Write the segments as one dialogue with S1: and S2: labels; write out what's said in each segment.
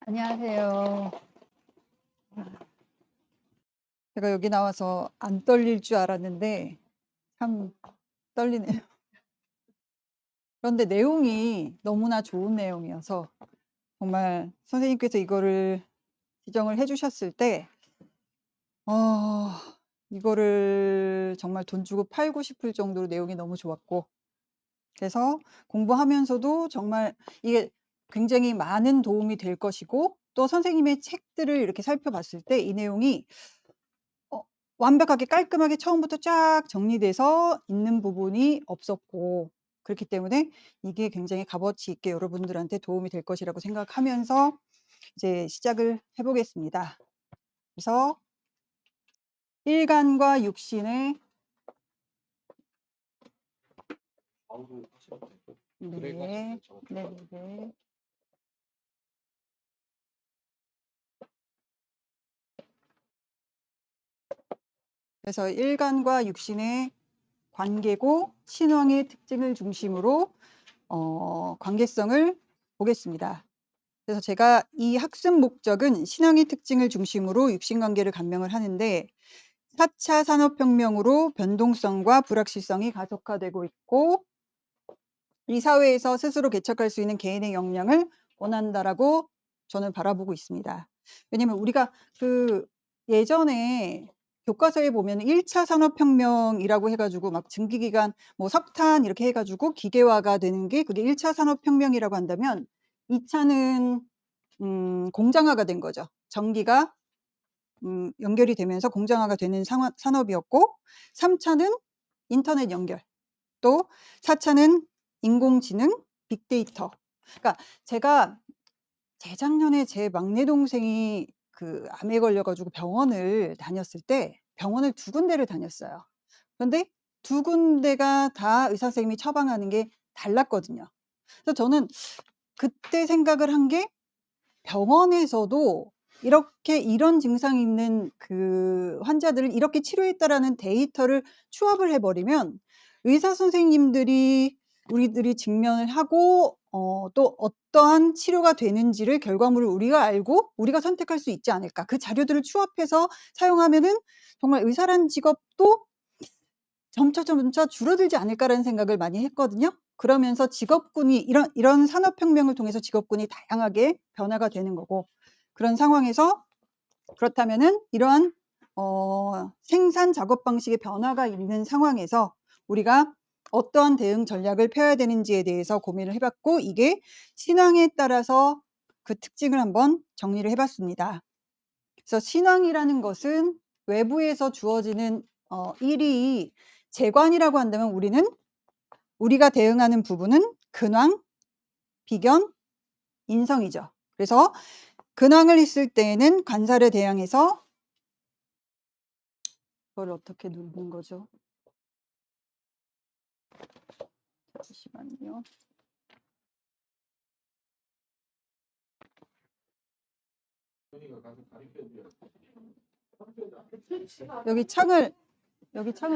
S1: 안녕하세요. 제가 여기 나와서 안 떨릴 줄 알았는데 참 떨리네요. 그런데 내용이 너무나 좋은 내용이어서 정말 선생님께서 이거를 지정을 해 주셨을 때 어 이거를 정말 돈 주고 팔고 싶을 정도로 내용이 너무 좋았고, 그래서 공부하면서도 정말 이게 굉장히 많은 도움이 될 것이고, 또 선생님의 책들을 이렇게 살펴봤을 때 이 내용이 어 완벽하게 깔끔하게 처음부터 쫙 정리돼서 있는 부분이 없었고, 그렇기 때문에 이게 굉장히 값어치 있게 여러분들한테 도움이 될 것이라고 생각하면서 이제 시작을 해 보겠습니다. 그래서 일간과 육신의 네. 네네네. 그래서 일간과 육신의 관계고 신앙의 특징을 중심으로 관계성을 보겠습니다. 그래서 제가 이 학습 목적은 신앙의 특징을 중심으로 육신관계를 감명을 하는데, 4차 산업혁명으로 변동성과 불확실성이 가속화되고 있고, 이 사회에서 스스로 개척할 수 있는 개인의 역량을 원한다라고 저는 바라보고 있습니다. 왜냐면 우리가 예전에 교과서에 보면 1차 산업혁명이라고 해가지고 막 증기기관, 뭐 석탄 이렇게 해가지고 기계화가 되는 게 그게 1차 산업혁명이라고 한다면, 2차는 공장화가 된 거죠. 전기가 연결이 되면서 공장화가 되는 산업이었고, 3차는 인터넷 연결, 또 4차는 인공지능, 빅데이터. 그러니까 제가 재작년에 제 막내 동생이 암에 걸려가지고 병원을 다녔을 때 병원을 2군데를 다녔어요. 그런데 2군데가 다 의사 선생님이 처방하는 게 달랐거든요. 그래서 저는 그때 생각을 한 게, 병원에서도 이렇게 이런 증상이 있는 환자들을 이렇게 치료했다라는 데이터를 추합을 해버리면 의사 선생님들이 우리들이 직면을 하고 또 어떠한 치료가 되는지를 결과물을 우리가 알고 우리가 선택할 수 있지 않을까. 그 자료들을 추합해서 사용하면은 정말 의사란 직업도 점차 줄어들지 않을까라는 생각을 많이 했거든요. 그러면서 직업군이 이런 산업혁명을 통해서 직업군이 다양하게 변화가 되는 거고, 그런 상황에서 그렇다면은 이러한 생산 작업 방식의 변화가 있는 상황에서 우리가 어떠한 대응 전략을 펴야 되는지에 대해서 고민을 해봤고, 이게 신앙에 따라서 그 특징을 한번 정리를 해봤습니다. 그래서 신앙이라는 것은 외부에서 주어지는 일이 재관이라고 한다면, 우리가 대응하는 부분은 근황, 비견, 인성이죠. 그래서 근황을 있을 때에는 관사를 대항해서, 그걸 어떻게 누르는 거죠? 잠시만요. 여기 창을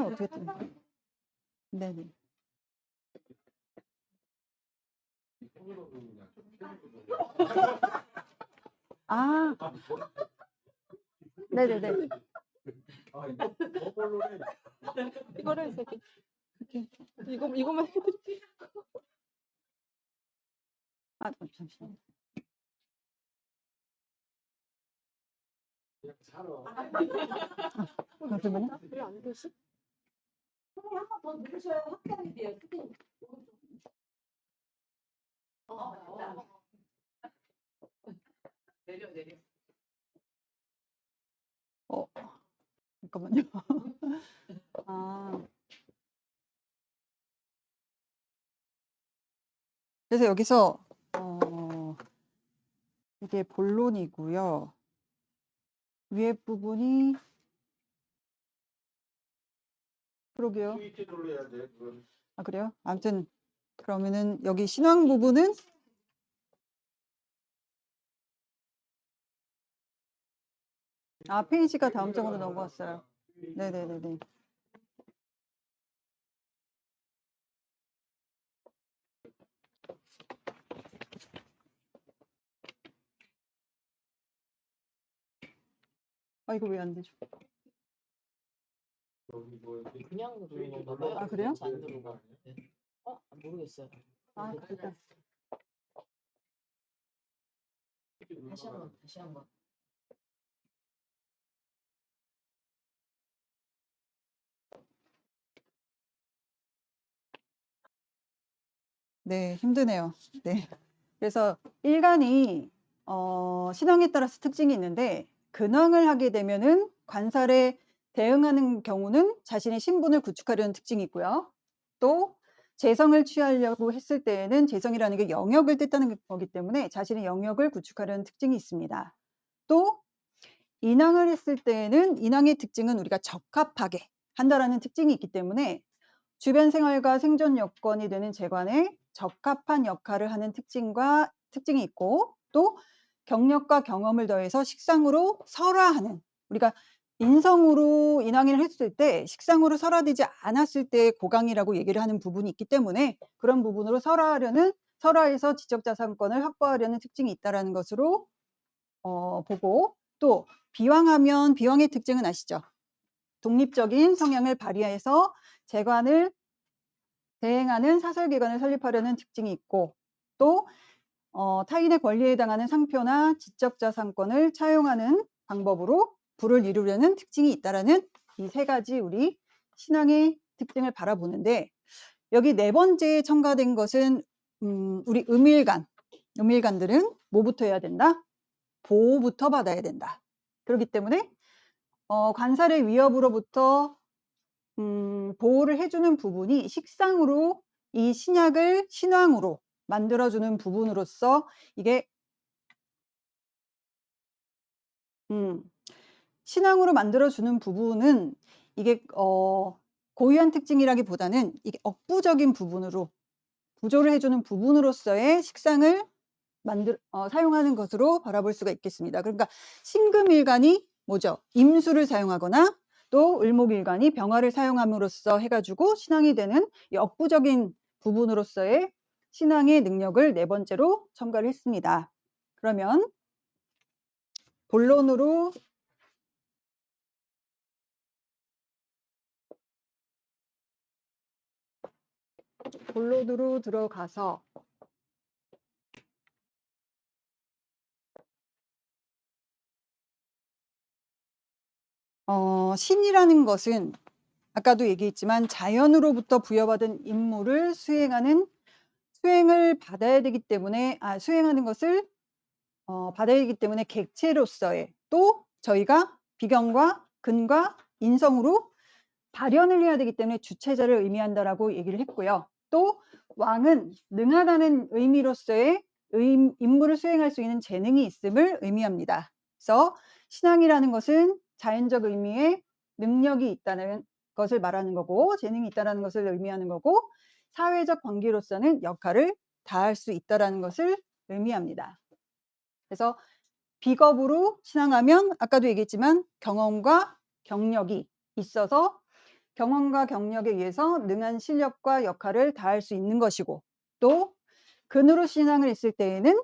S1: 어떻게 뜨는 거예요? 네네. 아, 네네네. 이거를 이렇게 이거만 해드릴게요. 아, 잠시만요. 잠시만요. 왜안 되지? 선생님 한 번 더 누르셔야 확장이 돼요. 내려. 잠깐만요. 아. 그래서 여기서 이게 본론이고요. 위에 부분이, 그러게요. 아, 그래요? 아무튼 그러면은 여기 신앙 부분은, 페이지가 다음 장으로 넘어왔어요. 네네네네. 아, 이거 왜 안 되죠?
S2: 그냥 누르는 건가 봐요.
S1: 아, 그래요?
S2: 안 누르고. 네. 모르겠어요.
S1: 아, 그러니까.
S2: 다시 한번.
S1: 네, 힘드네요. 네. 그래서 일간이 신앙에 따라서 특징이 있는데 근황을 하게 되면은 관살에 대응하는 경우는 자신의 신분을 구축하려는 특징이 있고요. 또 재성을 취하려고 했을 때에는 재성이라는 게 영역을 뜻하는 거기 때문에 자신의 영역을 구축하려는 특징이 있습니다. 또 인왕을 했을 때에는 인왕의 특징은 우리가 적합하게 한다라는 특징이 있기 때문에 주변 생활과 생존 여건이 되는 재관에 적합한 역할을 하는 특징이 있고 또 경력과 경험을 더해서 식상으로 설화하는 우리가 인성으로 인왕일을 했을 때 식상으로 설화되지 않았을 때 고강이라고 얘기를 하는 부분이 있기 때문에 그런 부분으로 설화해서 지적자산권을 확보하려는 특징이 있다라는 것으로 보고 또 비왕하면 비왕의 특징은 아시죠? 독립적인 성향을 발휘해서 재관을 대행하는 사설기관을 설립하려는 특징이 있고 또 타인의 권리에 해당하는 상표나 지적자산권을 차용하는 방법으로 부를 이루려는 특징이 있다라는 이 세 가지 우리 신앙의 특징을 바라보는데 여기 네 번째에 첨가된 것은 우리 음일간들은 뭐부터 해야 된다? 보호부터 받아야 된다. 그렇기 때문에 관살의 위협으로부터 보호를 해주는 부분이 식상으로 이 신약을 신왕으로 만들어주는 부분으로서 이게 신앙으로 만들어주는 부분은 이게 고유한 특징이라기보다는 이게 억부적인 부분으로 구조를 해주는 부분으로서의 식상을 사용하는 것으로 바라볼 수가 있겠습니다. 그러니까 신금일간이 뭐죠? 임수를 사용하거나 또 을목일간이 병화를 사용함으로써 해가지고 신앙이 되는 이 억부적인 부분으로서의 신앙의 능력을 네 번째로 첨가를 했습니다. 그러면 본론으로 들어가서 신이라는 것은 아까도 얘기했지만 자연으로부터 부여받은 임무를 수행을 받아야 되기 때문에 수행하는 것을 받아야 되기 때문에 객체로서의 또 저희가 비경과 근과 인성으로 발현을 해야 되기 때문에 주체자를 의미한다라고 얘기를 했고요. 또 왕은 능하다는 의미로서의 임무를 수행할 수 있는 재능이 있음을 의미합니다. 그래서 신앙이라는 것은 자연적 의미의 능력이 있다는 것을 말하는 거고 재능이 있다는 것을 의미하는 거고 사회적 관계로서는 역할을 다할 수 있다는 것을 의미합니다. 그래서 비겁으로 신앙하면 아까도 얘기했지만 경험과 경력이 있어서 경험과 경력에 의해서 능한 실력과 역할을 다할 수 있는 것이고 또 근으로 신앙을 했을 때에는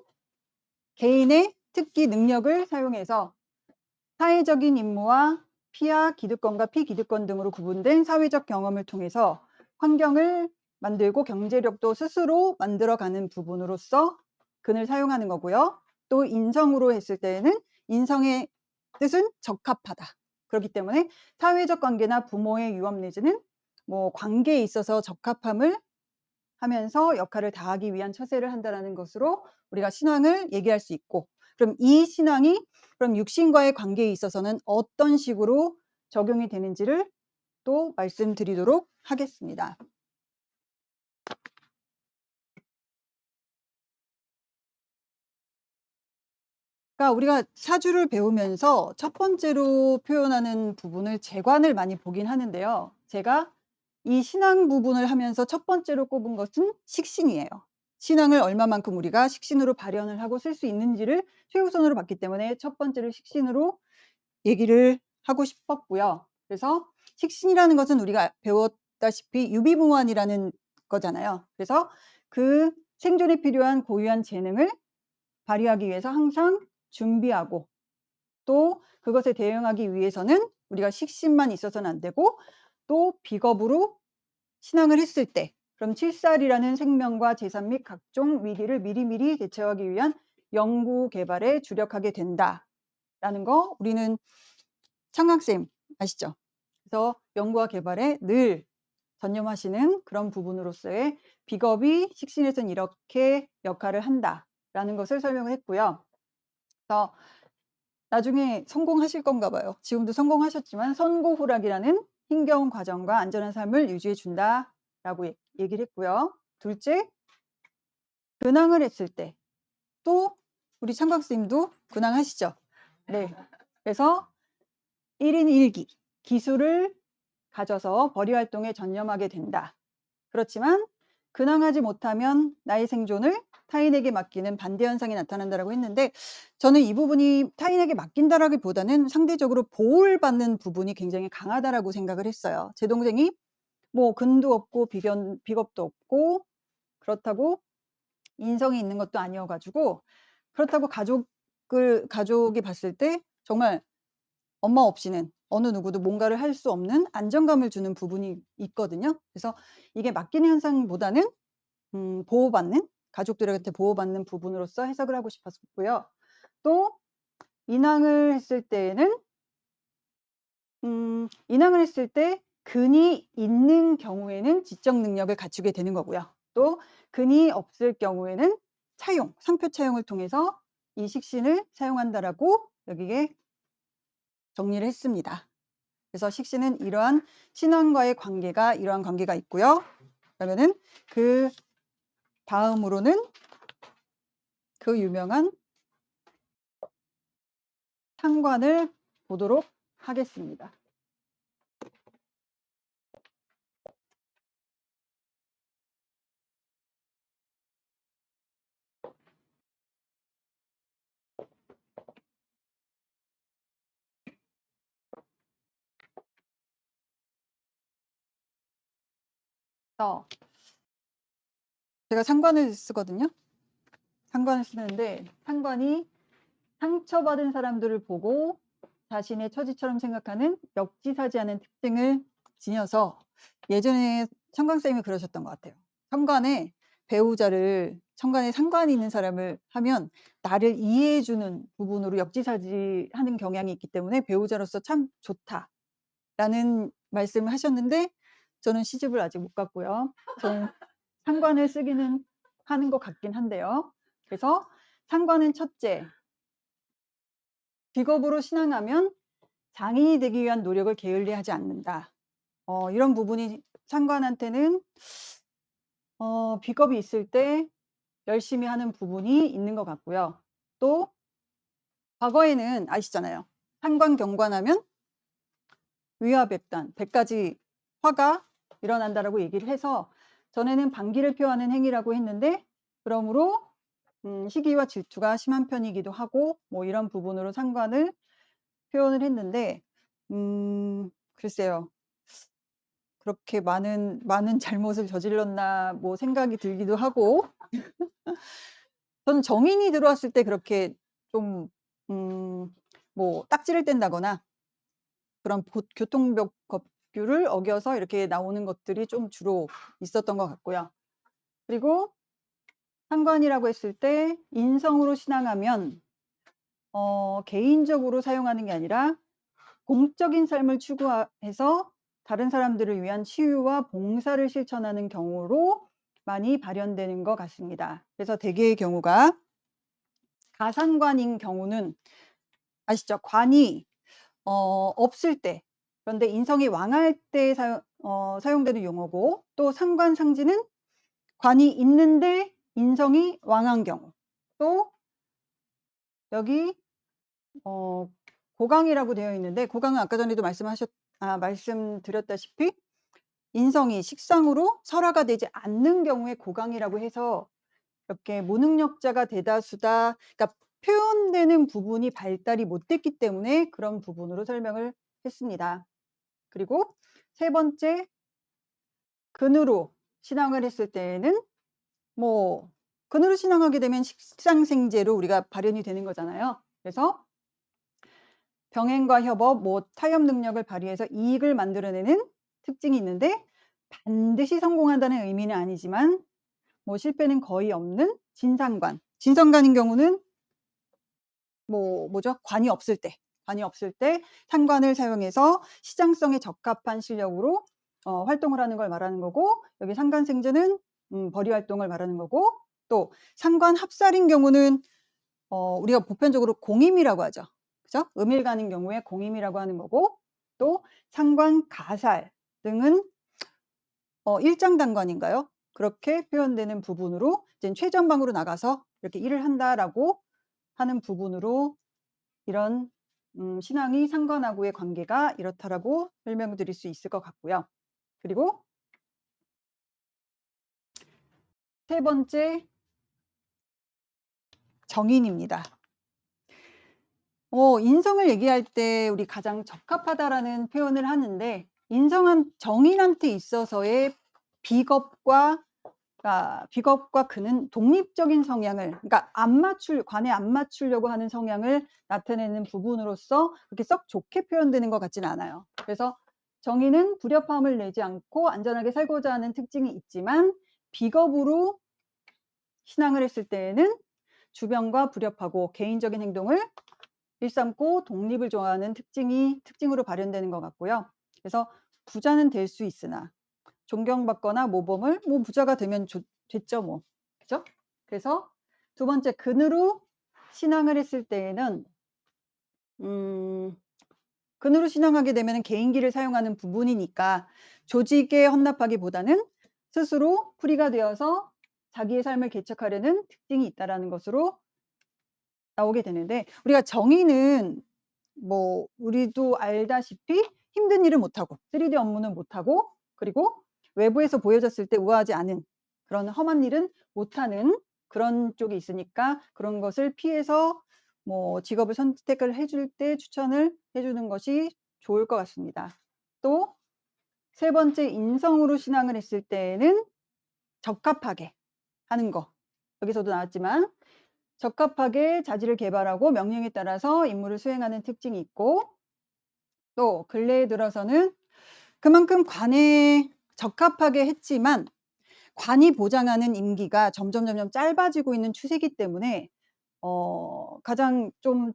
S1: 개인의 특기 능력을 사용해서 사회적인 임무와 피하 기득권과 피기득권 등으로 구분된 사회적 경험을 통해서 환경을 만들고 경제력도 스스로 만들어가는 부분으로서 근을 사용하는 거고요. 또 인성으로 했을 때에는 인성의 뜻은 적합하다. 그렇기 때문에 사회적 관계나 부모의 유업 내지는 뭐 관계에 있어서 적합함을 하면서 역할을 다하기 위한 처세를 한다는 것으로 우리가 신앙을 얘기할 수 있고 그럼 이 신앙이 그럼 육신과의 관계에 있어서는 어떤 식으로 적용이 되는지를 또 말씀드리도록 하겠습니다. 그러니까 우리가 사주를 배우면서 첫 번째로 표현하는 부분을 재관을 많이 보긴 하는데요. 제가 이 신앙 부분을 하면서 첫 번째로 꼽은 것은 식신이에요. 신앙을 얼마만큼 우리가 식신으로 발현을 하고 쓸 수 있는지를 최우선으로 봤기 때문에 첫 번째를 식신으로 얘기를 하고 싶었고요. 그래서 식신이라는 것은 우리가 배웠다시피 유비무환이라는 거잖아요. 그래서 그 생존에 필요한 고유한 재능을 발휘하기 위해서 항상 준비하고 또 그것에 대응하기 위해서는 우리가 식신만 있어서는 안 되고 또 비겁으로 신앙을 했을 때 그럼 칠살이라는 생명과 재산 및 각종 위기를 미리미리 대처하기 위한 연구 개발에 주력하게 된다라는 거 우리는 창강쌤 아시죠? 그래서 연구와 개발에 늘 전념하시는 그런 부분으로서의 비겁이 식신에서는 이렇게 역할을 한다라는 것을 설명을 했고요. 그래서 나중에 성공하실 건가 봐요. 지금도 성공하셨지만 선고후락이라는 힘겨운 과정과 안전한 삶을 유지해 준다라고 얘기를 했고요. 둘째, 근황을 했을 때 또 우리 창광 선생님도 근황하시죠? 네. 그래서 1인 1기 기술을 가져서 벌이 활동에 전념하게 된다. 그렇지만 근황하지 못하면 나의 생존을 타인에게 맡기는 반대 현상이 나타난다라고 했는데 저는 이 부분이 타인에게 맡긴다라기보다는 상대적으로 보호를 받는 부분이 굉장히 강하다라고 생각을 했어요. 제 동생이 뭐 근도 없고 비겁도 없고 그렇다고 인성이 있는 것도 아니어 가지고 그렇다고 가족이 봤을 때 정말 엄마 없이는 어느 누구도 뭔가를 할 수 없는 안정감을 주는 부분이 있거든요. 그래서 이게 맡기는 현상보다는 보호받는 가족들한테 보호받는 부분으로서 해석을 하고 싶었고요. 또 인왕을 했을 때에는 인왕을 했을 때 근이 있는 경우에는 지적 능력을 갖추게 되는 거고요. 또 근이 없을 경우에는 차용, 상표 차용을 통해서 이 식신을 사용한다라고 여기에 정리를 했습니다. 그래서 식신은 이러한 신앙과의 관계가 이러한 관계가 있고요. 그러면은 그 다음으로는 그 유명한 상관을 보도록 하겠습니다. 제가 상관을 쓰거든요. 상관을 쓰는데 상관이 상처받은 사람들을 보고 자신의 처지처럼 생각하는 역지사지 않은 특징을 지녀서 예전에 청강쌤이 그러셨던 것 같아요. 천간에 상관이 있는 사람을 하면 나를 이해해 주는 부분으로 역지사지하는 경향이 있기 때문에 배우자로서 참 좋다라는 말씀을 하셨는데 저는 시집을 아직 못 갔고요. 저는 상관을 쓰기는 하는 것 같긴 한데요. 그래서 상관은 첫째, 비겁으로 신앙하면 장인이 되기 위한 노력을 게을리하지 않는다. 이런 부분이 상관한테는 비겁이 있을 때 열심히 하는 부분이 있는 것 같고요. 또 과거에는 아시잖아요. 상관 경관하면 위화백단 100가지 화가 일어난다라고 얘기를 해서 전에는 반기를 표하는 행위라고 했는데 그러므로 시기와 질투가 심한 편이기도 하고 뭐 이런 부분으로 상관을 표현을 했는데 글쎄요. 그렇게 많은 잘못을 저질렀나 뭐 생각이 들기도 하고 저는 정인이 들어왔을 때 그렇게 좀 뭐 딱지를 뗀다거나 그런 교통법규를 어겨서 이렇게 나오는 것들이 좀 주로 있었던 것 같고요. 그리고 상관이라고 했을 때 인성으로 신앙하면 개인적으로 사용하는 게 아니라 공적인 삶을 추구해서 다른 사람들을 위한 치유와 봉사를 실천하는 경우로 많이 발현되는 것 같습니다. 그래서 대개의 경우가 가상관인 경우는 아시죠? 관이 없을 때 그런데 인성이 왕할 때 사용되는 용어고 또 상관상지는 관이 있는데 인성이 왕한 경우 또 여기 고강이라고 되어 있는데 고강은 아까 전에도 말씀드렸다시피 인성이 식상으로 설화가 되지 않는 경우에 고강이라고 해서 이렇게 무능력자가 대다수다. 그러니까 표현되는 부분이 발달이 못 됐기 때문에 그런 부분으로 설명을 했습니다. 그리고 세 번째, 근으로 신앙을 했을 때에는 뭐 근으로 신앙하게 되면 식상생재로 우리가 발현이 되는 거잖아요. 그래서 병행과 협업, 뭐 타협 능력을 발휘해서 이익을 만들어내는 특징이 있는데 반드시 성공한다는 의미는 아니지만 뭐 실패는 거의 없는 진상관. 진상관인 경우는 뭐죠? 관이 없을 때 상관을 사용해서 시장성에 적합한 실력으로 활동을 하는 걸 말하는 거고, 여기 상관생제는 벌이 활동을 말하는 거고, 또 상관 합살인 경우는 우리가 보편적으로 공임이라고 하죠. 그죠? 음일간인 경우에 공임이라고 하는 거고, 또 상관 가살 등은 일장단관인가요? 그렇게 표현되는 부분으로 이제 최전방으로 나가서 이렇게 일을 한다라고 하는 부분으로 이런 신앙이 상관하고의 관계가 이렇다라고 설명드릴 수 있을 것 같고요. 그리고 세 번째 정인입니다. 인성을 얘기할 때 우리 가장 적합하다라는 표현을 하는데, 인성은 정인한테 있어서의 비겁과 그는 독립적인 성향을, 그러니까 관에 안 맞추려고 하는 성향을 나타내는 부분으로서 그렇게 썩 좋게 표현되는 것 같지는 않아요. 그래서 정인은 불협화음을 내지 않고 안전하게 살고자 하는 특징이 있지만, 비겁으로 신앙을 했을 때에는 주변과 불협하고 개인적인 행동을 일삼고 독립을 좋아하는 특징으로 발현되는 것 같고요. 그래서 부자는 될 수 있으나 존경받거나 모범을 부자가 되면 됐죠 뭐. 그죠? 그래서 두 번째, 근으로 신앙을 했을 때에는 근으로 신앙하게 되면 개인기를 사용하는 부분이니까 조직에 헌납하기보다는 스스로 풀이가 되어서 자기의 삶을 개척하려는 특징이 있다라는 것으로 나오게 되는데, 우리가 정의는 뭐 우리도 알다시피 힘든 일을 못하고 3D 업무는 못하고, 그리고 외부에서 보여졌을 때 우아하지 않은 그런 험한 일은 못하는 그런 쪽이 있으니까 그런 것을 피해서 뭐 직업을 선택을 해줄 때 추천을 해주는 것이 좋을 것 같습니다. 또 세 번째, 인성으로 신앙을 했을 때에는 적합하게 하는 거, 여기서도 나왔지만 적합하게 자질을 개발하고 명령에 따라서 임무를 수행하는 특징이 있고, 또 근래에 들어서는 그만큼 관에 적합하게 했지만 관이 보장하는 임기가 점점 짧아지고 있는 추세이기 때문에 가장 좀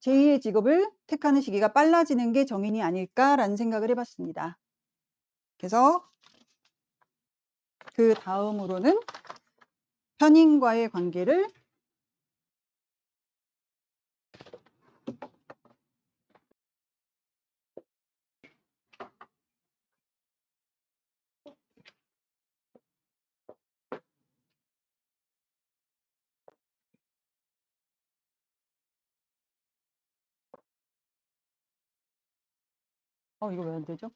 S1: 제2의 직업을 택하는 시기가 빨라지는 게 정인이 아닐까라는 생각을 해봤습니다. 그래서 그 다음으로는 편인과의 관계를 이거 왜 안 되죠?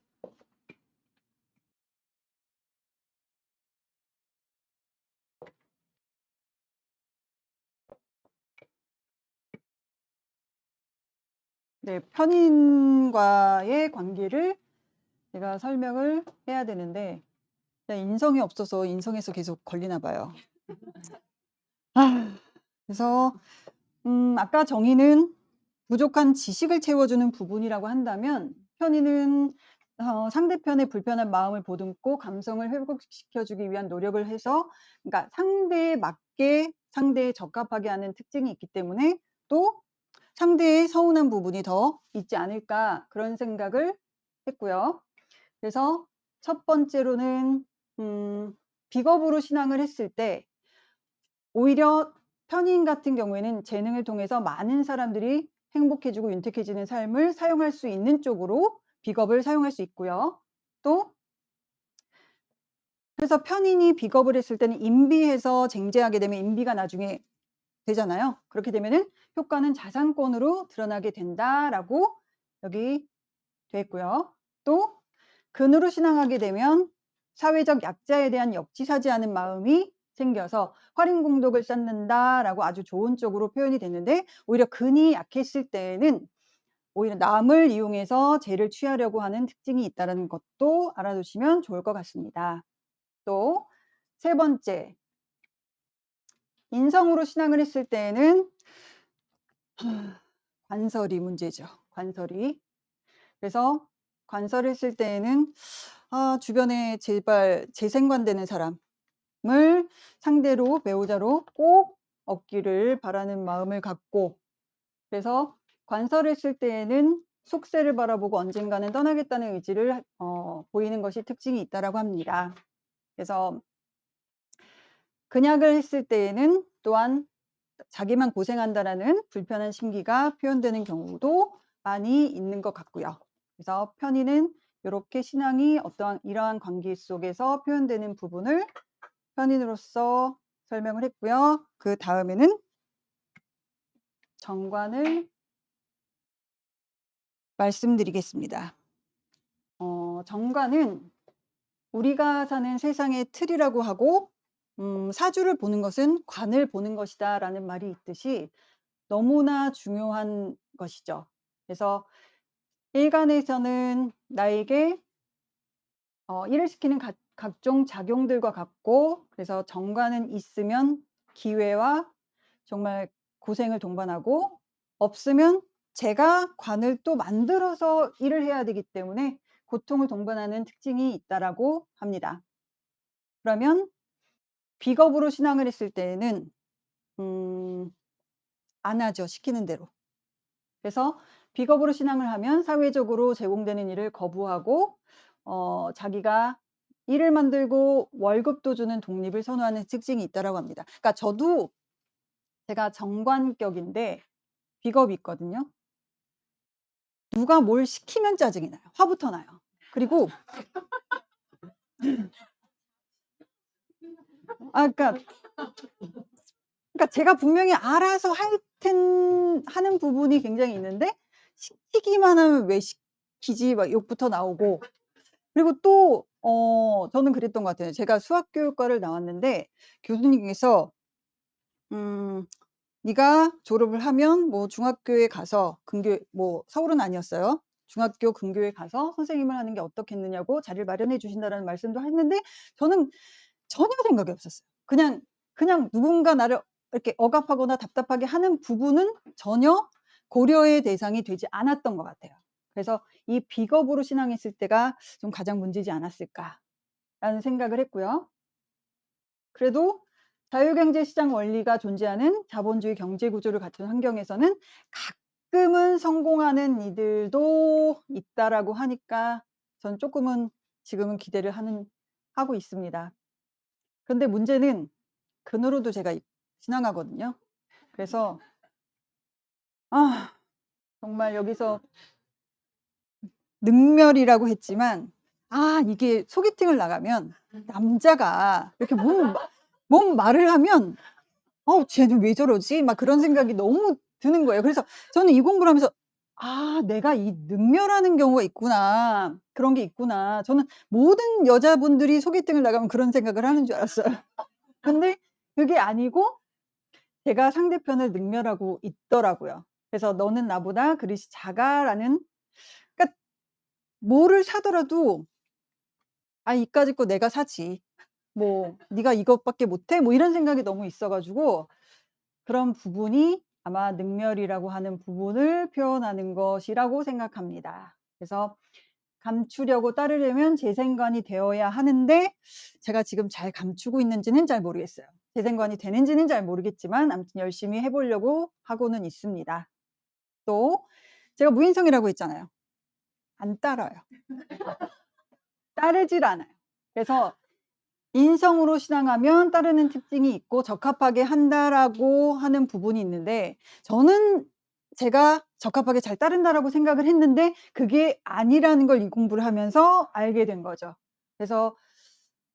S1: 네, 편인과의 관계를 제가 설명을 해야 되는데 인성이 없어서 인성에서 계속 걸리나 봐요. 그래서 아까 정의는 부족한 지식을 채워주는 부분이라고 한다면, 편의는 상대편의 불편한 마음을 보듬고 감성을 회복시켜주기 위한 노력을 해서, 그러니까 상대에 맞게 상대에 적합하게 하는 특징이 있기 때문에 또 상대의 서운한 부분이 더 있지 않을까, 그런 생각을 했고요. 그래서 첫 번째로는 비겁으로 신앙을 했을 때 오히려 편인 같은 경우에는 재능을 통해서 많은 사람들이 행복해지고 윤택해지는 삶을 사용할 수 있는 쪽으로 비겁을 사용할 수 있고요. 또 그래서 편인이 비겁을 했을 때는 인비해서 쟁제하게 되면 인비가 나중에 되잖아요. 그렇게 되면은 효과는 자산권으로 드러나게 된다라고 여기 돼 있고요. 또 근으로 신앙하게 되면 사회적 약자에 대한 역지사지하는 마음이 생겨서 활인공덕을 쌓는다라고 아주 좋은 쪽으로 표현이 됐는데, 오히려 근이 약했을 때에는 오히려 남을 이용해서 죄를 취하려고 하는 특징이 있다는 것도 알아두시면 좋을 것 같습니다. 또 세 번째, 인성으로 신앙을 했을 때에는 관설이 문제죠. 관설이. 그래서 관설을 쓸 때에는 주변에 제발 재생관되는 사람을 상대로 배우자로 꼭 얻기를 바라는 마음을 갖고, 그래서 관설을 쓸 때에는 속세를 바라보고 언젠가는 떠나겠다는 의지를 보이는 것이 특징이 있다라고 합니다. 그래서 근약을 했을 때에는 또한 자기만 고생한다라는 불편한 심기가 표현되는 경우도 많이 있는 것 같고요. 그래서 편의는 이렇게 신앙이 어떠한 이러한 관계 속에서 표현되는 부분을 편인으로서 설명을 했고요. 그 다음에는 정관을 말씀드리겠습니다. 정관은 우리가 사는 세상의 틀이라고 하고, 사주를 보는 것은 관을 보는 것이다 라는 말이 있듯이 너무나 중요한 것이죠. 그래서 일간에서는 나에게 일을 시키는 각종 작용들과 같고, 그래서 정관은 있으면 기회와 정말 고생을 동반하고, 없으면 제가 관을 또 만들어서 일을 해야 되기 때문에 고통을 동반하는 특징이 있다라고 합니다. 그러면 비겁으로 신앙을 했을 때에는 안 하죠, 시키는 대로. 그래서 비겁으로 신앙을 하면 사회적으로 제공되는 일을 거부하고 자기가 일을 만들고 월급도 주는 독립을 선호하는 특징이 있다라고 합니다. 그러니까 저도 제가 정관격인데 비겁이 있거든요. 누가 뭘 시키면 짜증이 나요. 화부터 나요. 그리고 그러니까 제가 분명히 알아서 하는 부분이 굉장히 있는데 시키기만 하면 왜 시키지 막 욕부터 나오고, 그리고 또 저는 그랬던 것 같아요. 제가 수학교육과를 나왔는데 교수님께서 네가 졸업을 하면 뭐 중학교에 가서 뭐 서울은 아니었어요. 중학교 근교에 가서 선생님을 하는 게 어떻겠느냐고 자리를 마련해 주신다라는 말씀도 했는데 저는 전혀 생각이 없었어요. 그냥 누군가 나를 이렇게 억압하거나 답답하게 하는 부분은 전혀 고려의 대상이 되지 않았던 것 같아요. 그래서 이 비겁으로 신앙했을 때가 좀 가장 문제지 않았을까라는 생각을 했고요. 그래도 자유경제 시장 원리가 존재하는 자본주의 경제 구조를 갖춘 환경에서는 가끔은 성공하는 이들도 있다라고 하니까 전 조금은 지금은 기대를 하고 있습니다. 근데 문제는 근으로도 제가 신앙하거든요. 그래서 정말 여기서 능멸이라고 했지만 이게 소개팅을 나가면 남자가 이렇게 뭔 말을 하면 쟤는 왜 저러지? 막 그런 생각이 너무 드는 거예요. 그래서 저는 이 공부를 하면서 내가 이 능멸하는 경우가 있구나. 그런 게 있구나. 저는 모든 여자분들이 소개팅을 나가면 그런 생각을 하는 줄 알았어요. 근데 그게 아니고 제가 상대편을 능멸하고 있더라고요. 그래서 "너는 나보다 그릇이 작아."라는, 그러니까 뭐를 사더라도 이까짓 거 내가 사지. 뭐 네가 이것밖에 못해?" 뭐 이런 생각이 너무 있어 가지고 그런 부분이 아마 능멸이라고 하는 부분을 표현하는 것이라고 생각합니다. 그래서 감추려고 따르려면 재생관이 되어야 하는데 제가 지금 잘 감추고 있는지는 잘 모르겠어요. 재생관이 되는지는 잘 모르겠지만 아무튼 열심히 해 보려고 하고는 있습니다. 또 제가 무인성이라고 했잖아요. 안 따라요. 따르질 않아요. 그래서 인성으로 신앙하면 따르는 특징이 있고 적합하게 한다라고 하는 부분이 있는데, 저는 제가 적합하게 잘 따른다라고 생각을 했는데 그게 아니라는 걸 이 공부를 하면서 알게 된 거죠. 그래서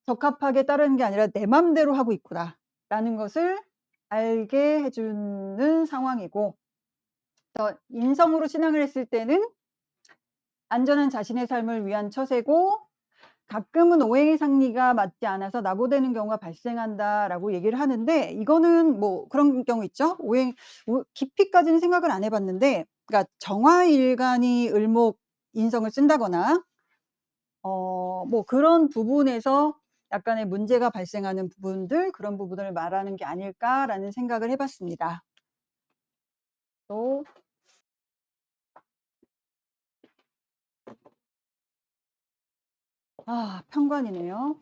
S1: 적합하게 따르는 게 아니라 내 맘대로 하고 있구나라는 것을 알게 해 주는 상황이고, 그래서 인성으로 신앙을 했을 때는 안전한 자신의 삶을 위한 처세고, 가끔은 오행의 상리가 맞지 않아서 낙오되는 경우가 발생한다라고 얘기를 하는데, 이거는 뭐 그런 경우 있죠. 깊이까지는 생각을 안 해 봤는데, 그러니까 정화일간이 을목 인성을 쓴다거나 뭐 그런 부분에서 약간의 문제가 발생하는 부분들, 그런 부분을 말하는 게 아닐까라는 생각을 해 봤습니다. 또 편관이네요.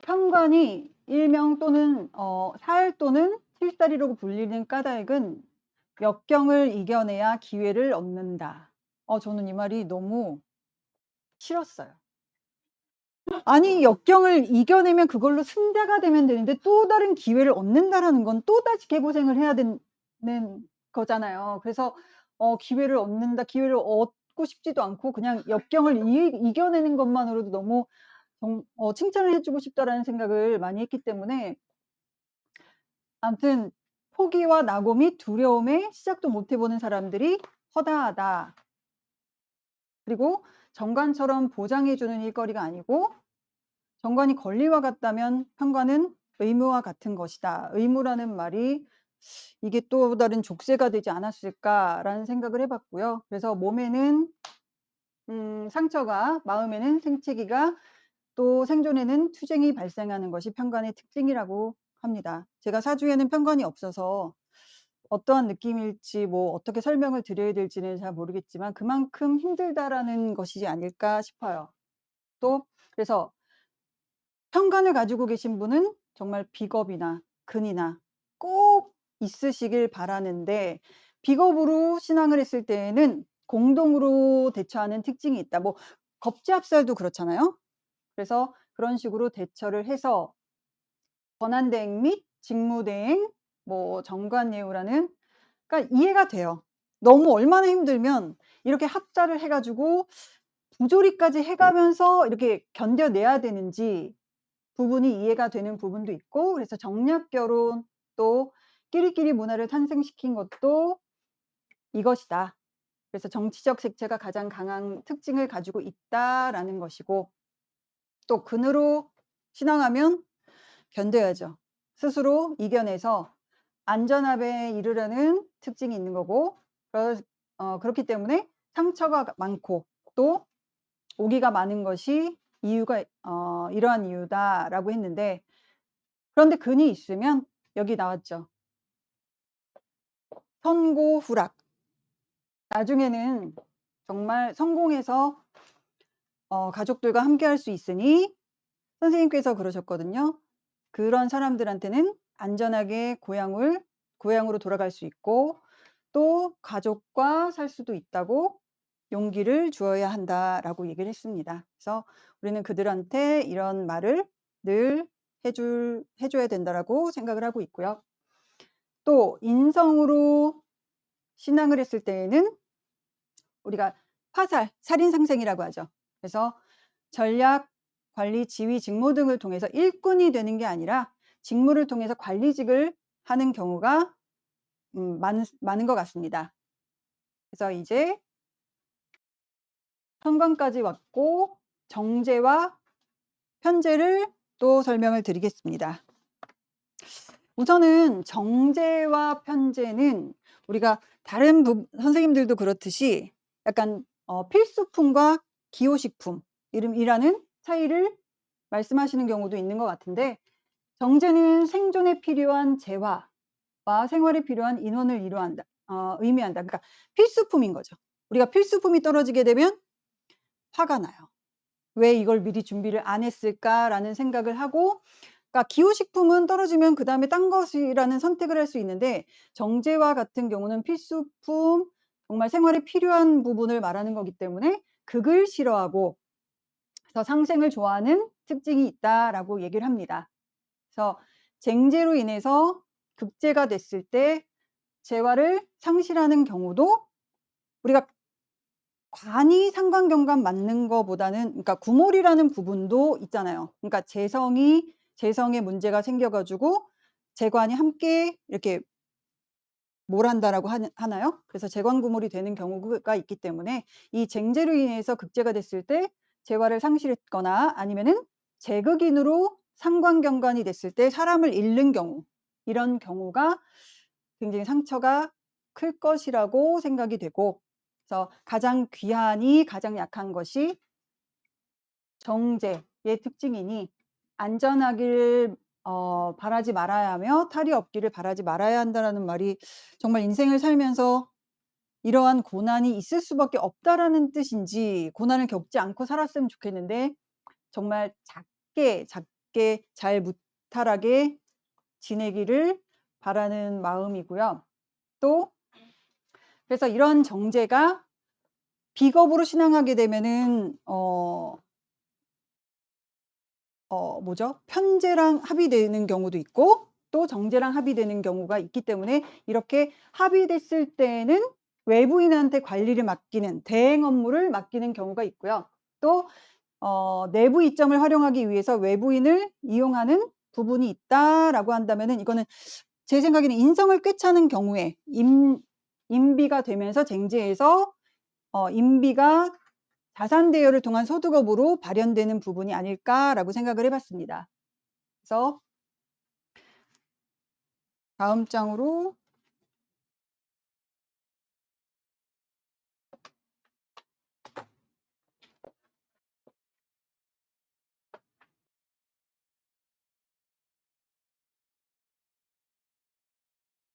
S1: 편관이 일명 또는 살 또는 필살이라고 불리는 까닭은 역경을 이겨내야 기회를 얻는다. 저는 이 말이 너무 싫었어요. 아니 역경을 이겨내면 그걸로 승자가 되면 되는데 또 다른 기회를 얻는다라는 건 또다시 개고생을 해야 되는 거잖아요. 그래서 기회를 얻는다, 기회를 얻고 싶지도 않고 그냥 역경을 이겨내는 것만으로도 너무 칭찬을 해 주고 싶다라는 생각을 많이 했기 때문에 아무튼 포기와 낙오 및 두려움에 시작도 못 해 보는 사람들이 허다하다. 그리고 정관처럼 보장해 주는 일거리가 아니고 정관이 권리와 같다면 편관은 의무와 같은 것이다. 의무라는 말이 이게 또 다른 족쇄가 되지 않았을까라는 생각을 해 봤고요. 그래서 몸에는 상처가, 마음에는 생채기가, 또 생존에는 투쟁이 발생하는 것이 편관의 특징이라고 합니다. 제가 사주에는 편관이 없어서 어떠한 느낌일지 어떻게 설명을 드려야 될지는 잘 모르겠지만 그만큼 힘들다라는 것이지 아닐까 싶어요. 또 그래서 편관을 가지고 계신 분은 정말 비겁이나 근이나 꼭 있으시길 바라는데 비겁으로 신앙을 했을 때에는 공동으로 대처하는 특징이 있다. 겁지합살도 그렇잖아요. 그래서 그런 식으로 대처를 해서 권한대행 및 직무대행, 정관예우라는, 그러니까 이해가 돼요. 너무 얼마나 힘들면 이렇게 합자를 해 가지고 부조리까지 해 가면서 이렇게 견뎌내야 되는지 부분이 이해가 되는 부분도 있고, 그래서 정략 결혼 또 끼리끼리 문화를 탄생시킨 것도 이것이다. 그래서 정치적 색채가 가장 강한 특징을 가지고 있다라는 것이고, 또 근으로 신앙하면 견뎌야죠. 스스로 이겨내서 안전함에 이르려는 특징이 있는 거고, 그렇기 때문에 상처가 많고 또 오기가 많은 것이 이유가 이러한 이유다라고 했는데, 그런데 근이 있으면 여기 나왔죠. 선고후락. 나중에는 정말 성공해서 가족들과 함께할 수 있으니 선생님께서 그러셨거든요. 그런 사람들한테는 안전하게 고향으로 돌아갈 수 있고 또 가족과 살 수도 있다고 용기를 주어야 한다라고 얘기를 했습니다. 그래서 우리는 그들한테 이런 말을 늘 해줘야 된다라고 생각을 하고 있고요. 또 인성으로 신앙을 했을 때에는 우리가 살인상생이라고 하죠. 그래서 전략, 관리, 지휘, 직무 등을 통해서 일꾼이 되는 게 아니라 직무를 통해서 관리직을 하는 경우가 많은 것 같습니다. 그래서 이제 현관까지 왔고 정제와 편제를 또 설명을 드리겠습니다. 우선은 정제와 편제는 우리가 다른 선생님들도 그렇듯이 약간 필수품과 기호식품 이라는 차이를 말씀하시는 경우도 있는 것 같은데, 정제는 생존에 필요한 재화와 생활에 필요한 인원을 의미한다. 그러니까 필수품인 거죠. 우리가 필수품이 떨어지게 되면 화가 나요. '왜 이걸 미리 준비를 안 했을까?'라는 생각을 하고, 그러니까 기호식품은 떨어지면 그다음에 딴 것이라는 선택을 할 수 있는데 정제와 같은 경우는 필수품, 정말 생활에 필요한 부분을 말하는 거기 때문에 극을 싫어하고 그래서 상생을 좋아하는 특징이 있다라고 얘기를 합니다. 그래서 쟁제로 인해서 극제가 됐을 때 재화를 상실하는 경우도 우리가 관이 상관경관 맞는 거보다는, 그러니까 구몰이라는 부분도 있잖아요. 그러니까 재성에 문제가 생겨 가지고 재관이 함께 이렇게 몰한다라고 하나요? 그래서 재관구몰이 되는 경우가 있기 때문에 이 쟁제로 인해서 극제가 됐을 때 재화를 상실했거나 아니면은 재극인으로 상관경관이 됐을 때 사람을 잃는 경우, 이런 경우가 굉장히 상처가 클 것이라고 생각이 되고, 그래서 가장 귀한이 가장 약한 것이 정제의 특징이니 안전하길 바라지 말아야 하며 탈이 없기를 바라지 말아야 한다라는 말이 정말 인생을 살면서 이러한 고난이 있을 수밖에 없다라는 뜻인지, 고난을 겪지 않고 살았으면 좋겠는데 정말 작게 잘 무탈하게 지내기를 바라는 마음이고요. 또 그래서 이런 정제가 비겁으로 신앙하게 되면은 편제랑 합의되는 경우도 있고 또 정제랑 합의되는 경우가 있기 때문에 이렇게 합의됐을 때는 외부인한테 관리를 맡기는 대행 업무를 맡기는 경우가 있고요. 또 내부 이점을 활용하기 위해서 외부인을 이용하는 부분이 있다라고 한다면은 이거는 제 생각에는 인성을 꿰차는 경우에 임비가 되면서 쟁제에서 임비가 자산 대여를 통한 소득업으로 발현되는 부분이 아닐까라고 생각을 해봤습니다. 그래서 다음 장으로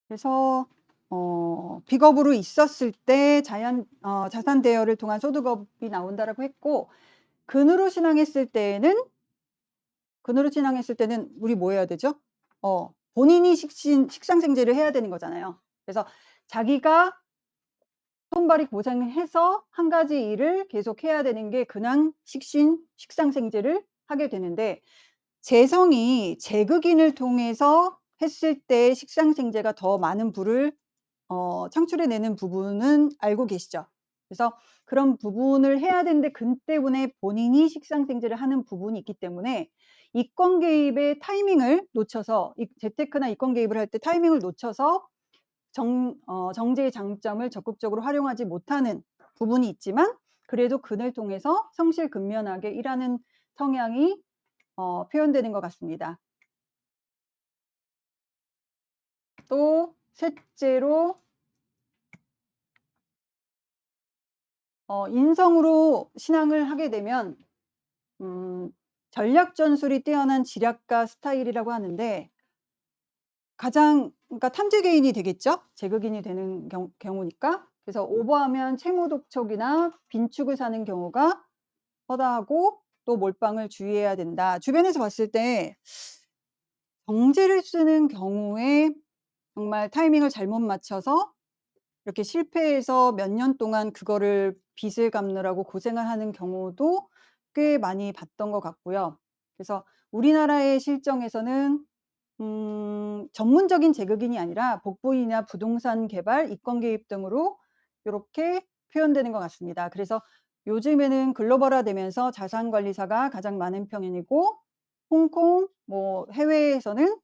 S1: 그래서 비겁으로 있었을 때 자산 대여를 통한 소득업이 나온다라고 했고 근으로 신앙했을 때는 우리 뭐 해야 되죠? 본인이 식상생제를 해야 되는 거잖아요. 그래서 자기가 손발이 고생해서 한 가지 일을 계속 해야 되는 게 근황 식상생제를 하게 되는데 재성이 제극인을 통해서 했을 때 식상생제가 더 많은 부를 창출해내는 부분은 알고 계시죠? 그래서 그런 부분을 해야 되는데 근 때문에 본인이 식상생제를 하는 부분이 있기 때문에 이권 개입의 타이밍을 놓쳐서 재테크나 이권 개입을 할 때 타이밍을 놓쳐서 정제의 장점을 적극적으로 활용하지 못하는 부분이 있지만 그래도 근을 통해서 성실근면하게 일하는 성향이 표현되는 것 같습니다. 또 셋째로 인성으로 신앙을 하게 되면 전략 전술이 뛰어난 지략가 스타일이라고 하는데 그러니까 탐지개인이 되겠죠? 제극인이 되는 경우니까. 그래서 오버하면 채무독촉이나 빈축을 사는 경우가 허다하고 또 몰빵을 주의해야 된다. 주변에서 봤을 때 정제를 쓰는 경우에 정말 타이밍을 잘못 맞춰서 이렇게 실패해서 몇 년 동안 그거를 빚을 갚느라고 고생을 하는 경우도 꽤 많이 봤던 것 같고요. 그래서 우리나라의 실정에서는 전문적인 제극인이 아니라 복부인이나 부동산 개발, 이권 개입 등으로 이렇게 표현되는 것 같습니다. 그래서 요즘에는 글로벌화 되면서 자산관리사가 가장 많은 편이고 홍콩, 해외에서는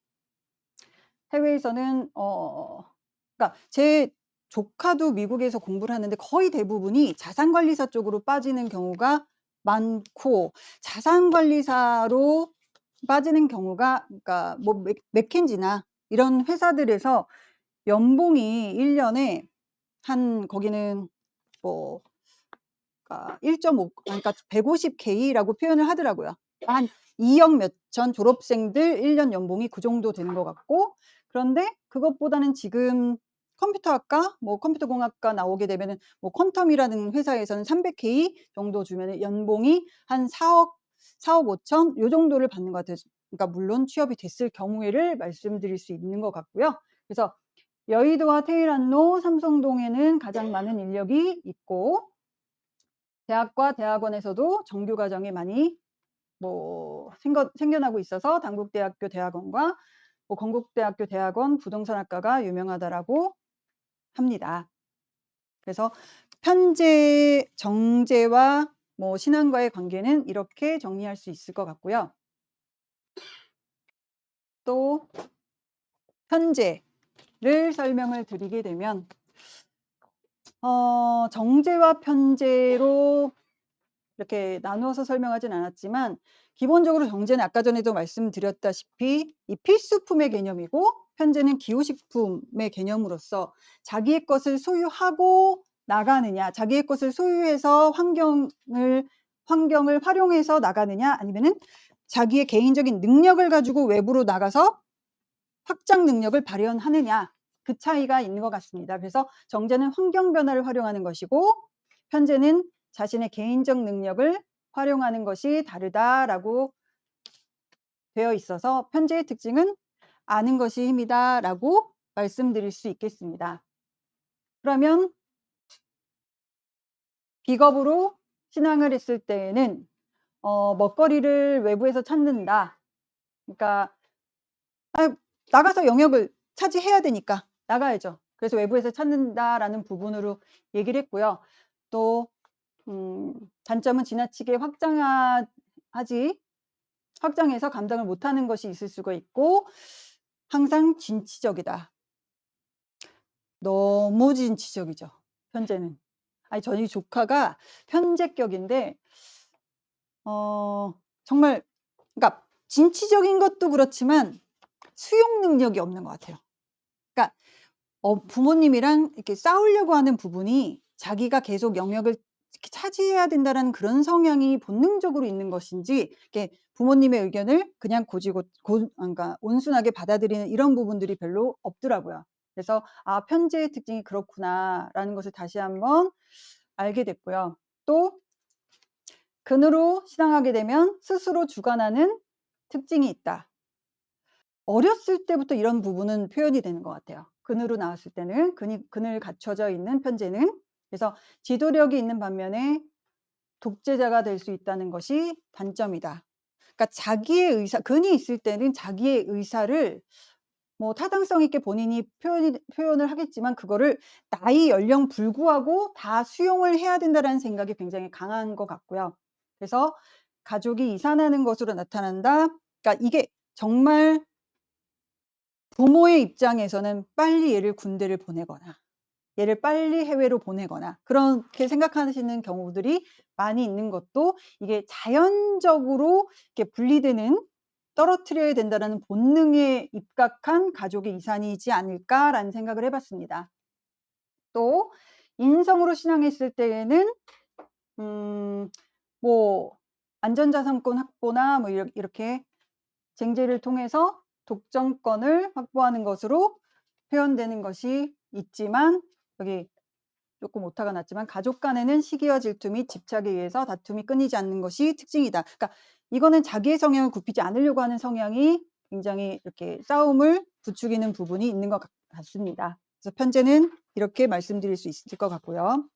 S1: 그러니까 제 조카도 미국에서 공부를 하는데 거의 대부분이 자산관리사 쪽으로 빠지는 경우가 많고 자산관리사로 빠지는 경우가 그러니까 맥킨지나 이런 회사들에서 연봉이 1년에 거기는 그러니까 1.5 그러니까 150K라고 표현을 하더라고요. 한 2억 몇천 졸업생들 1년 연봉이 그 정도 되는 것 같고 그런데 그것보다는 지금 컴퓨터학과, 컴퓨터공학과 나오게 되면은 퀀텀이라는 회사에서는 300K 정도 주면은 연봉이 한 4억 5천 요 정도를 받는 것 같아요. 그러니까 물론 취업이 됐을 경우에를 말씀드릴 수 있는 것 같고요. 그래서 여의도와 테헤란로, 삼성동에는 가장 많은 인력이 있고 대학과 대학원에서도 정규 과정이 많이 생겨나고 있어서 단국대학교 대학원과 건국대학교 대학원 부동산학과가 유명하다라고 합니다. 그래서 편제, 정제와 신앙과의 관계는 이렇게 정리할 수 있을 것 같고요. 또 편제를 설명을 드리게 되면 정제와 편제로 이렇게 나누어서 설명하진 않았지만 기본적으로 정제는 아까 전에도 말씀드렸다시피 이 필수품의 개념이고 편제는 기호식품의 개념으로서 자기의 것을 소유하고 나가느냐, 자기의 것을 소유해서 환경을 활용해서 나가느냐, 아니면은 자기의 개인적인 능력을 가지고 외부로 나가서 확장 능력을 발현하느냐, 그 차이가 있는 것 같습니다. 그래서 정제는 환경 변화를 활용하는 것이고 편제는 자신의 개인적 능력을 활용하는 것이 다르다라고 되어 있어서 편제의 특징은 아는 것이 힘이다라고 말씀드릴 수 있겠습니다. 그러면 비겁으로 신앙을 했을 때에는 먹거리를 외부에서 찾는다. 그러니까 나가서 영역을 차지해야 되니까 나가야죠. 그래서 외부에서 찾는다라는 부분으로 얘기를 했고요. 또 단점은 지나치게 확장해서 감당을 못하는 것이 있을 수가 있고 항상 진취적이다. 너무 진취적이죠, 편제는. 아니 저희 조카가 편제격인데 정말 그러니까 진취적인 것도 그렇지만 수용 능력이 없는 것 같아요. 그러니까 부모님이랑 이렇게 싸우려고 하는 부분이 자기가 계속 영역을 이렇게 차지해야 된다라는 그런 성향이 본능적으로 있는 것인지 이렇게 부모님의 의견을 그냥 그러니까 온순하게 받아들이는 이런 부분들이 별로 없더라고요. 그래서 '아 편제의 특징이 그렇구나.'라는 것을 다시 한번 알게 됐고요. 또 근으로 신앙하게 되면 스스로 주관하는 특징이 있다. 어렸을 때부터 이런 부분은 표현이 되는 것 같아요. 근으로 나왔을 때는 근을 갖춰져 있는 편제는. 그래서 지도력이 있는 반면에 독재자가 될 수 있다는 것이 단점이다. 그러니까 자기의 의사 근이 있을 때는 자기의 의사를 뭐 타당성 있게 본인이 표현을 하겠지만 그거를 나이, 연령 불구하고 다 수용을 해야 된다라는 생각이 굉장히 강한 것 같고요. 그래서 가족이 이산하는 것으로 나타난다. 그러니까 이게 정말 부모의 입장에서는 빨리 얘를 군대를 보내거나 얘를 빨리 해외로 보내거나 그렇게 생각하시는 경우들이 많이 있는 것도 이게 자연적으로 이렇게 분리되는 '떨어뜨려야 된다.'라는 본능에 입각한 가족의 이산이지 않을까라는 생각을 해 봤습니다. 또 인성으로 신앙했을 때에는 뭐 안전자산권 확보나 뭐 이렇게 쟁제를 통해서 독점권을 확보하는 것으로 표현되는 것이 있지만 여기 조금 오타가 났지만 가족 간에는 시기와 질투 및 집착에 의해서 다툼이 끊이지 않는 것이 특징이다. 그러니까 이거는 자기의 성향을 굽히지 않으려고 하는 성향이 굉장히 이렇게 싸움을 부추기는 부분이 있는 것 같습니다. 그래서 편제는 이렇게 말씀드릴 수 있을 것 같고요.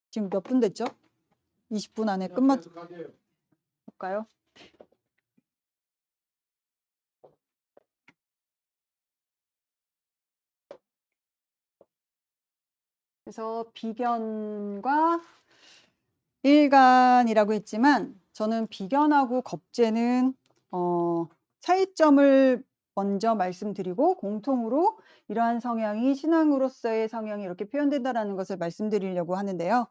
S1: 지금 몇 분 됐죠? 20분 안에 볼까요? 그래서 비견과 일간이라고 했지만 저는 비견하고 겁재는 차이점을 먼저 말씀드리고 공통으로 이러한 성향이 신앙으로서의 성향이 이렇게 표현된다라는 것을 말씀드리려고 하는데요.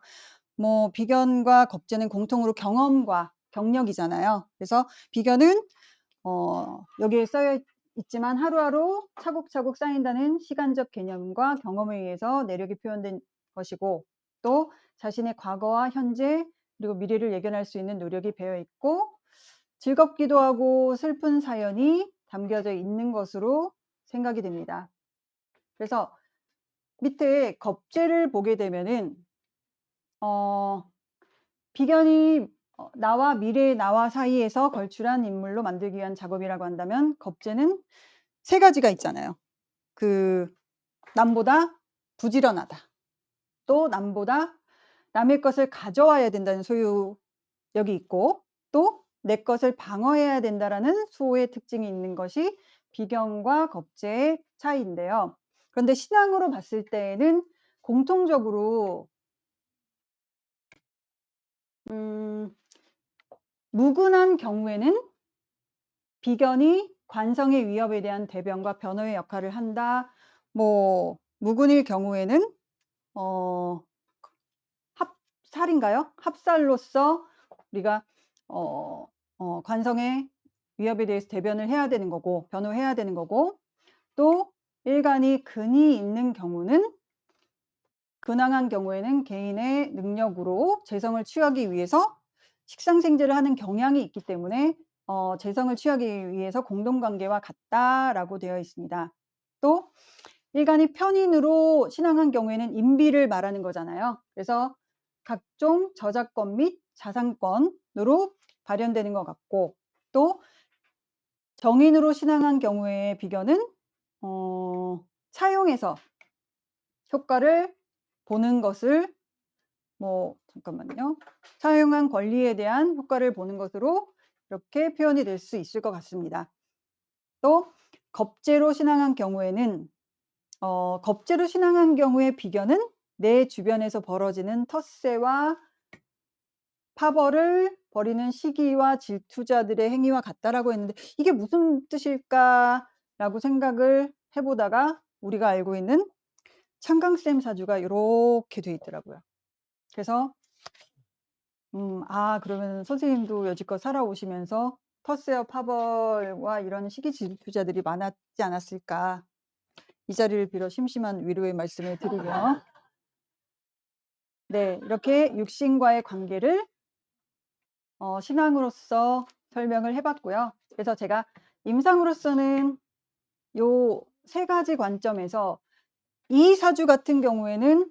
S1: 뭐 비견과 겁재는 공통으로 경험과 경력이잖아요. 그래서 비견은 여기에 써여 있지만 하루하루 차곡차곡 쌓인다는 시간적 개념과 경험에 의해서 내력이 표현된 것이고 또 자신의 과거와 현재 그리고 미래를 예견할 수 있는 노력이 배어 있고 즐겁기도 하고 슬픈 사연이 담겨져 있는 것으로 생각이 됩니다. 그래서 밑에 겁재를 보게 되면은 비견이 나와 미래의 나와 사이에서 걸출한 인물로 만들기 위한 작업이라고 한다면 겁재는 세 가지가 있잖아요. 남보다 부지런하다. 또 남보다 남의 것을 가져와야 된다는 소유력이 있고 또 내 것을 방어해야 된다라는 수호의 특징이 있는 것이 비견과 겁재의 차이인데요. 그런데 신앙으로 봤을 때에는 공통적으로 무근한 경우에는 비견이 관성의 위협에 대한 대변과 변호의 역할을 한다. 뭐 무근일 경우에는 합살인가요? 합살로서 우리가 관성의 위협에 대해서 대변을 해야 되는 거고 변호해야 되는 거고 또 일간이 근이 있는 경우는 근황한 경우에는 개인의 능력으로 재성을 취하기 위해서 식상생제를 하는 경향이 있기 때문에 재성을 취하기 위해서 공동관계와 같다라고 되어 있습니다. 또 일간이 편인으로 신앙한 경우에는 인비를 말하는 거잖아요. 그래서 각종 저작권 및 자산권으로 발현되는 것 같고, 또 정인으로 신앙한 경우의 비견은 차용해서 효과를 보는 것을 잠깐만요. 사용한 권리에 대한 효과를 보는 것으로 이렇게 표현이 될 수 있을 것 같습니다. 또 겁제로 신앙한 경우에는 겁제로 신앙한 경우의 비견은 내 주변에서 벌어지는 텃세와 파벌을 벌이는 시기와 질투자들의 행위와 같다라고 했는데 이게 무슨 뜻일까라고 생각을 해보다가 우리가 알고 있는 창강쌤 사주가 이렇게 돼 있더라고요. 그래서 그러면 선생님도 여지껏 살아오시면서 텃세와 파벌과 이런 시기 질투자들이 많았지 않았을까. 이 자리를 빌어 심심한 위로의 말씀을 드리고요. 네, 이렇게 육신과의 관계를 신앙으로서 설명을 해봤고요. 그래서 제가 임상으로서는 요 3가지 관점에서 이 사주 같은 경우에는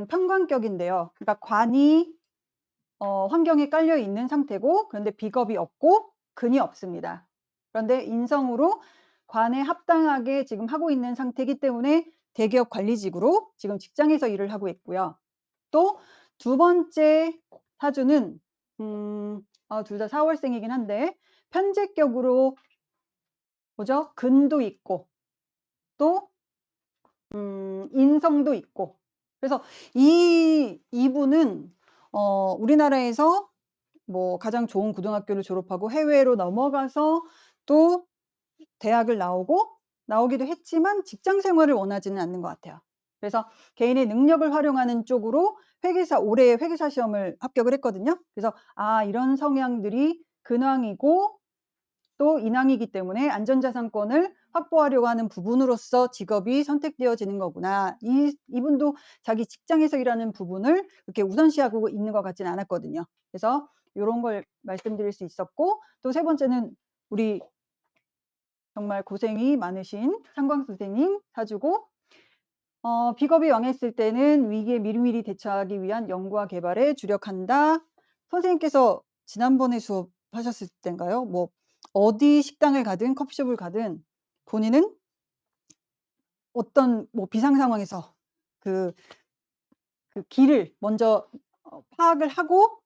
S1: 편관격인데요. 그러니까 관이 환경에 깔려 있는 상태고, 그런데 비겁이 없고 근이 없습니다. 그런데 인성으로 관에 합당하게 지금 하고 있는 상태이기 때문에 대기업 관리직으로 지금 직장에서 일을 하고 있고요. 또 2번째 사주는 둘 다 4월생이긴 한데 편재격으로 뭐죠? 근도 있고 또 인성도 있고, 그래서 이분은 우리나라에서 가장 좋은 고등학교를 졸업하고 해외로 넘어가서 또 대학을 나오기도 했지만 직장 생활을 원하지는 않는 것 같아요. 그래서 개인의 능력을 활용하는 쪽으로 올해 회계사 시험을 합격을 했거든요. 그래서 이런 성향들이 근황이고 또 인왕이기 때문에 안전자산권을 확보하려고 하는 부분으로서 직업이 선택되어지는 거구나. 이분도 자기 직장에서 일하는 부분을 그렇게 우선시하고 있는 것 같지는 않았거든요. 그래서 이런 걸 말씀드릴 수 있었고, 또 3번째는 우리 정말 고생이 많으신 상광 선생님 사주고, 비겁이 왕했을 때는 위기에 미리미리 대처하기 위한 연구와 개발에 주력한다. 선생님께서 지난번에 수업하셨을 때인가요? 어디 식당을 가든 커피숍을 가든 본인은 어떤 비상 상황에서 그 길을 먼저 파악을 하고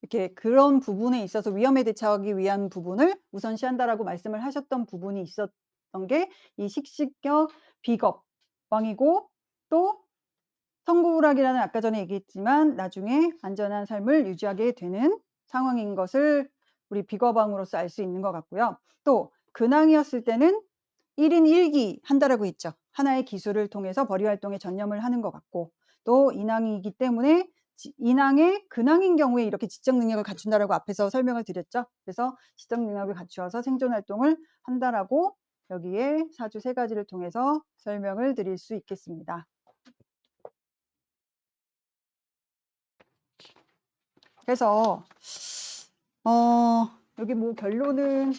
S1: 이렇게 그런 부분에 있어서 위험에 대처하기 위한 부분을 우선시한다라고 말씀을 하셨던 부분이 있었던 게 이 식신격 비겁 왕이고, 또 성구락이라는 아까 전에 얘기했지만 나중에 안전한 삶을 유지하게 되는 상황인 것을 우리 비겁왕으로서 알 수 있는 것 같고요. 또 근황이었을 때는 1인 1기 한다라고 했죠. 하나의 기술을 통해서 벌이 활동에 전념을 하는 것 같고, 또 인왕이기 때문에 인왕의 근황인 경우에 이렇게 지적 능력을 갖춘다라고 앞에서 설명을 드렸죠. 그래서 지적 능력을 갖추어서 생존 활동을 한다라고 여기에 사주 3가지를 통해서 설명을 드릴 수 있겠습니다. 그래서 여기 결론이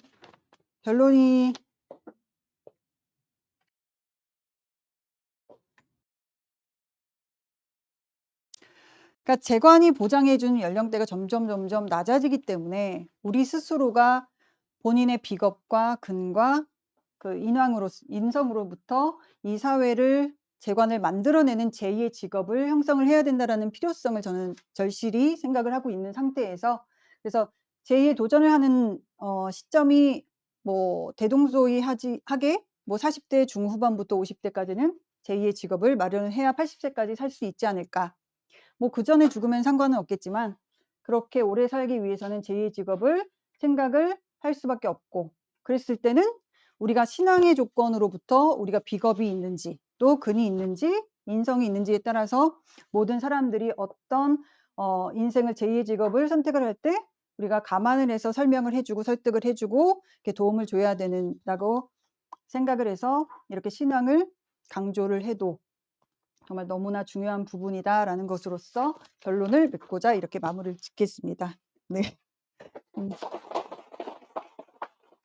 S1: 그러니까 재관이 보장해 주는 연령대가 점점 낮아지기 때문에 우리 스스로가 본인의 비겁과 근과 그 인성으로부터 이 사회를 재관을 만들어내는 제2의 직업을 형성을 해야 된다라는 필요성을 저는 절실히 생각을 하고 있는 상태에서, 그래서 제2의 도전을 하는 시점이 대동소이하게 40대 중후반부터 50대까지는 제2의 직업을 마련을 해야 80세까지 살 수 있지 않을까. 그 전에 죽으면 상관은 없겠지만 그렇게 오래 살기 위해서는 제2의 직업을 생각을 할 수밖에 없고, 그랬을 때는 우리가 신앙의 조건으로부터 우리가 비겁이 있는지 또 근이 있는지 인성이 있는지에 따라서 모든 사람들이 어떤 인생을 제2의 직업을 선택을 할 때 우리가 감안을 해서 설명을 해주고 설득을 해주고 이렇게 도움을 줘야 된다고 생각을 해서 이렇게 신앙을 강조를 해도 정말 너무나 중요한 부분이다라는 것으로서 결론을 맺고자 이렇게 마무리를 짓겠습니다. 네.